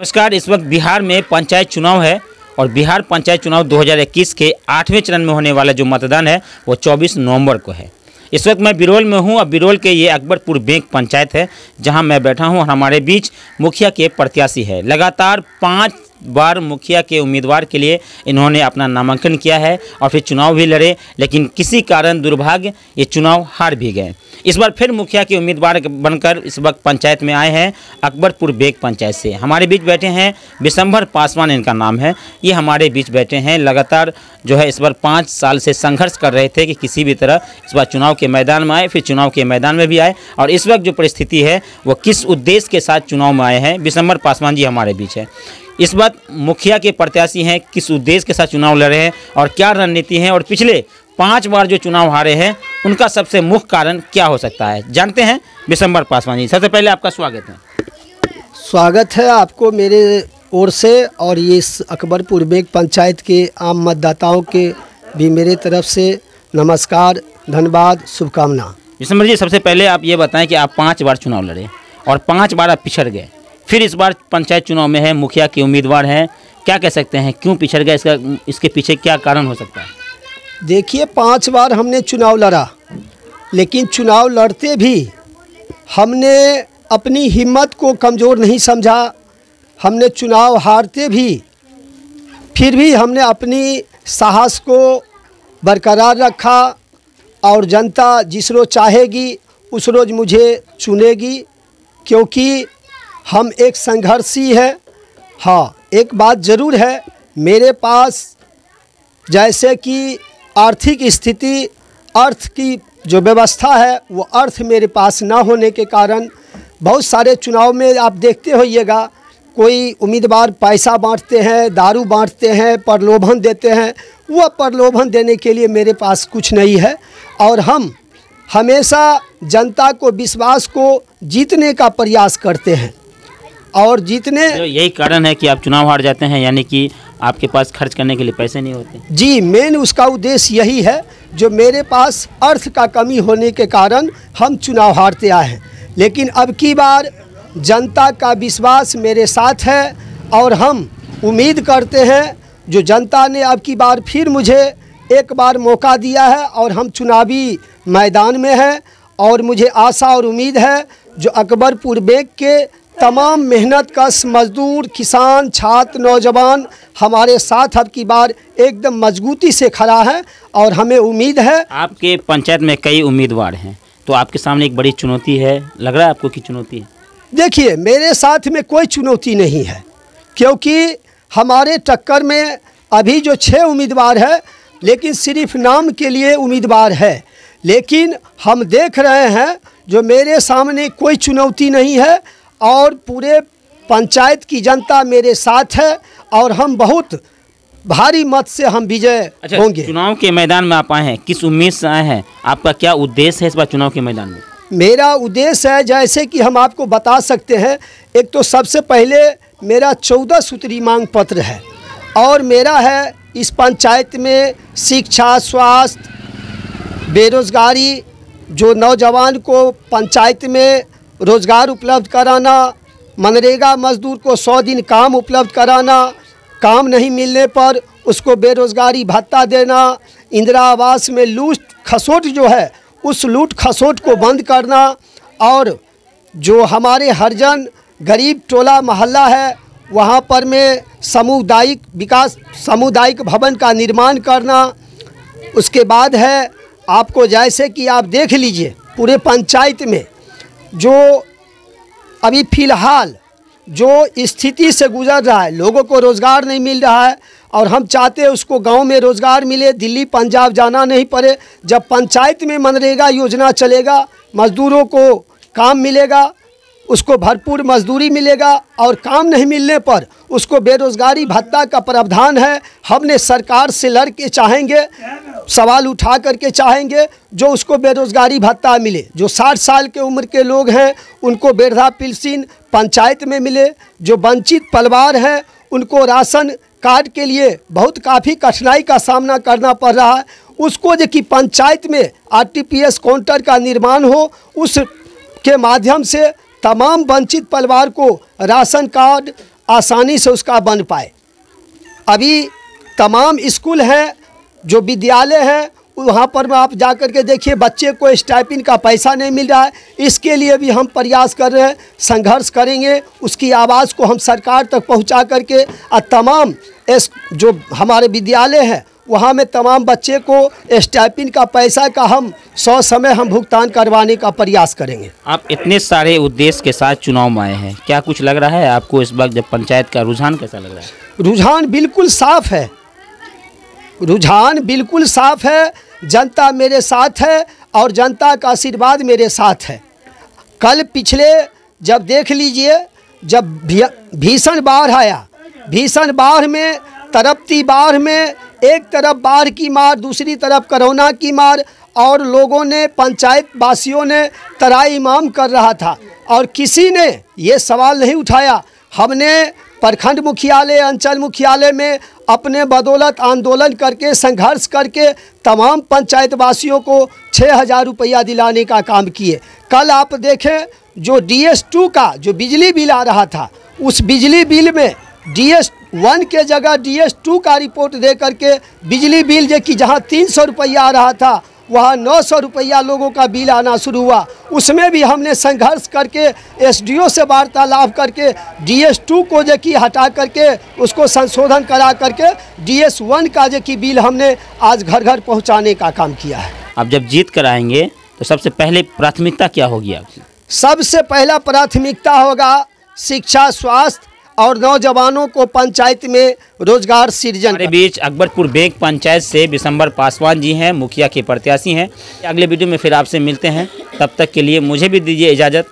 नमस्कार। इस वक्त बिहार में पंचायत चुनाव है और बिहार पंचायत चुनाव 2021 के 8वें चरण में होने वाला जो मतदान है वो 24 नवंबर को है। इस वक्त मैं बिरोल में हूं और बिरोल के ये अकबरपुर बैंक पंचायत है जहां मैं बैठा हूं और हमारे बीच मुखिया के प्रत्याशी है। लगातार 5 बार मुखिया के उम्मीदवार के लिए इन्होंने अपना नामांकन किया है और फिर चुनाव भी लड़े, लेकिन किसी कारण दुर्भाग्य ये चुनाव हार भी गए। इस बार फिर मुखिया के उम्मीदवार बनकर इस वक्त पंचायत में आए हैं अकबरपुर बेग पंचायत से। हमारे बीच बैठे हैं विशंभर पासवान, इनका नाम है। ये हमारे बीच बैठे हैं। लगातार जो है इस बार 5 साल से संघर्ष कर रहे थे कि किसी भी तरह इस बार चुनाव के मैदान में आए, फिर चुनाव के मैदान में भी आए और इस वक्त जो परिस्थिति है वो किस उद्देश्य के साथ चुनाव में आए हैं। विशंभर पासवान जी हमारे बीच है। इस बार मुखिया के प्रत्याशी हैं, किस उद्देश्य के साथ चुनाव लड़ रहे हैं और क्या रणनीति है, और पिछले 5 बार जो चुनाव हारे हैं उनका सबसे मुख्य कारण क्या हो सकता है, जानते हैं विशंभर पासवान जी। सबसे पहले आपका स्वागत है। स्वागत है आपको मेरे ओर से और ये इस अकबरपुर बेग पंचायत के आम मतदाताओं के भी मेरे तरफ से नमस्कार, धन्यवाद, शुभकामना। विशंभर जी, सबसे पहले आप ये बताएं कि आप 5 बार चुनाव लड़े और 5 बार आप पिछड़ गए, फिर इस बार पंचायत चुनाव में है, मुखिया के उम्मीदवार हैं, क्या कह सकते हैं, क्यों पिछड़ गए, इसके पीछे क्या कारण हो सकता है? देखिए, 5 बार हमने चुनाव लड़ा, लेकिन चुनाव लड़ते भी हमने अपनी हिम्मत को कमज़ोर नहीं समझा। हमने चुनाव हारते भी फिर भी हमने अपनी साहस को बरकरार रखा और जनता जिस रोज़ चाहेगी उस रोज़ मुझे चुनेगी, क्योंकि हम एक संघर्षी है। हाँ, एक बात ज़रूर है, मेरे पास जैसे कि आर्थिक स्थिति, अर्थ की जो व्यवस्था है वो अर्थ मेरे पास ना होने के कारण बहुत सारे चुनाव में आप देखते होइएगा, कोई उम्मीदवार पैसा बांटते हैं, दारू बांटते हैं, प्रलोभन देते हैं। वह प्रलोभन देने के लिए मेरे पास कुछ नहीं है और हम हमेशा जनता को विश्वास को जीतने का प्रयास करते हैं और जीतने। यही कारण है कि आप चुनाव हार जाते हैं, यानी कि आपके पास खर्च करने के लिए पैसे नहीं होते? जी, मेन उसका उद्देश्य यही है, जो मेरे पास अर्थ का कमी होने के कारण हम चुनाव हारते आए हैं। लेकिन अब की बार जनता का विश्वास मेरे साथ है और हम उम्मीद करते हैं, जो जनता ने अब की बार फिर मुझे एक बार मौका दिया है और हम चुनावी मैदान में हैं और मुझे आशा और उम्मीद है जो अकबरपुर बेग के तमाम मेहनत कश मजदूर, किसान, छात्र, नौजवान हमारे साथ अब की बार एकदम मजबूती से खड़ा है और हमें उम्मीद है। आपके पंचायत में कई उम्मीदवार हैं, तो आपके सामने एक बड़ी चुनौती है, लग रहा है आपको कि चुनौती है? देखिए, मेरे साथ में कोई चुनौती नहीं है, क्योंकि हमारे टक्कर में अभी जो 6 उम्मीदवार है, लेकिन सिर्फ नाम के लिए उम्मीदवार है। लेकिन हम देख रहे हैं जो मेरे सामने कोई चुनौती नहीं है और पूरे पंचायत की जनता मेरे साथ है और हम बहुत भारी मत से हम विजय होंगे। चुनाव के मैदान में आप आए हैं, किस उम्मीद से आए हैं, आपका क्या उद्देश्य है इस बार चुनाव के मैदान में? मेरा उद्देश्य है, जैसे कि हम आपको बता सकते हैं, एक तो सबसे पहले मेरा 14 सूत्री मांग पत्र है और मेरा है इस पंचायत में शिक्षा, स्वास्थ्य, बेरोजगारी, जो नौजवान को पंचायत में रोज़गार उपलब्ध कराना, मनरेगा मजदूर को 100 दिन काम उपलब्ध कराना, काम नहीं मिलने पर उसको बेरोज़गारी भत्ता देना, इंदिरा आवास में लूट खसोट जो है उस लूट खसोट को बंद करना और जो हमारे हरिजन गरीब टोला मोहल्ला है वहाँ पर में सामुदायिक विकास, सामुदायिक भवन का निर्माण करना। उसके बाद है आपको, जैसे कि आप देख लीजिए पूरे पंचायत में जो अभी फ़िलहाल जो स्थिति से गुजर रहा है, लोगों को रोज़गार नहीं मिल रहा है और हम चाहते हैं उसको गांव में रोज़गार मिले, दिल्ली पंजाब जाना नहीं पड़े। जब पंचायत में मनरेगा योजना चलेगा, मज़दूरों को काम मिलेगा, उसको भरपूर मजदूरी मिलेगा और काम नहीं मिलने पर उसको बेरोज़गारी भत्ता का प्रावधान है। हमने सरकार से लड़ के चाहेंगे, सवाल उठा करके चाहेंगे जो उसको बेरोज़गारी भत्ता मिले। जो 60 साल के उम्र के लोग हैं उनको वृद्धा पेंशन पंचायत में मिले। जो वंचित परिवार हैं उनको राशन कार्ड के लिए बहुत काफ़ी कठिनाई का सामना करना पड़ रहा है, उसको जो कि पंचायत में RTPS काउंटर का निर्माण हो, उस के माध्यम से तमाम वंचित परिवार को राशन कार्ड आसानी से उसका बन पाए। अभी तमाम स्कूल हैं, जो विद्यालय हैं, वहाँ पर आप जा कर के देखिए, बच्चे को स्टाइपेंड का पैसा नहीं मिल रहा है। इसके लिए भी हम प्रयास कर रहे हैं, संघर्ष करेंगे, उसकी आवाज़ को हम सरकार तक पहुँचा करके और तमाम जो हमारे विद्यालय हैं वहाँ में तमाम बच्चे को स्टाइपेंड का पैसा का हम 100 समय हम भुगतान करवाने का प्रयास करेंगे। आप इतने सारे उद्देश्य के साथ चुनाव में आए हैं, क्या कुछ लग रहा है आपको इस वक्त जब पंचायत का रुझान कैसा लग रहा है? रुझान बिल्कुल साफ है, रुझान बिल्कुल साफ है। जनता मेरे साथ है और जनता का आशीर्वाद मेरे साथ है। कल पिछले जब देख लीजिए, जब भीषण बाढ़ आया, भीषण बाढ़ में तड़पती बाढ़ में एक तरफ बाढ़ की मार, दूसरी तरफ कोरोना की मार, और लोगों ने, पंचायत वासियों ने तराई इमाम कर रहा था और किसी ने ये सवाल नहीं उठाया। हमने प्रखंड मुख्यालय, अंचल मुख्यालय में अपने बदौलत आंदोलन करके, संघर्ष करके तमाम पंचायत वासियों को 6,000 रुपया दिलाने का काम किए। कल आप देखें, जो DS2 का जो बिजली बिल आ रहा था, उस बिजली बिल में DS1 के जगह DS2 का रिपोर्ट दे करके बिजली बिल जो कि जहाँ 300 रुपया आ रहा था वहाँ 900 रुपया लोगों का बिल आना शुरू हुआ। उसमें भी हमने संघर्ष करके SDO से वार्तालाप करके DS2 को जो कि हटा करके उसको संशोधन करा करके DS1 का जो कि बिल हमने आज घर घर पहुँचाने का काम किया है। आप जब जीत कर आएंगे तो सबसे पहले प्राथमिकता क्या होगी आपकी? सबसे पहला प्राथमिकता होगा शिक्षा, स्वास्थ्य और नौजवानों को पंचायत में रोजगार सृजन। हमारे बीच अकबरपुर बैंक पंचायत से विशंबर पासवान जी हैं, मुखिया के प्रत्याशी हैं। अगले वीडियो में फिर आपसे मिलते हैं, तब तक के लिए मुझे भी दीजिए इजाज़त।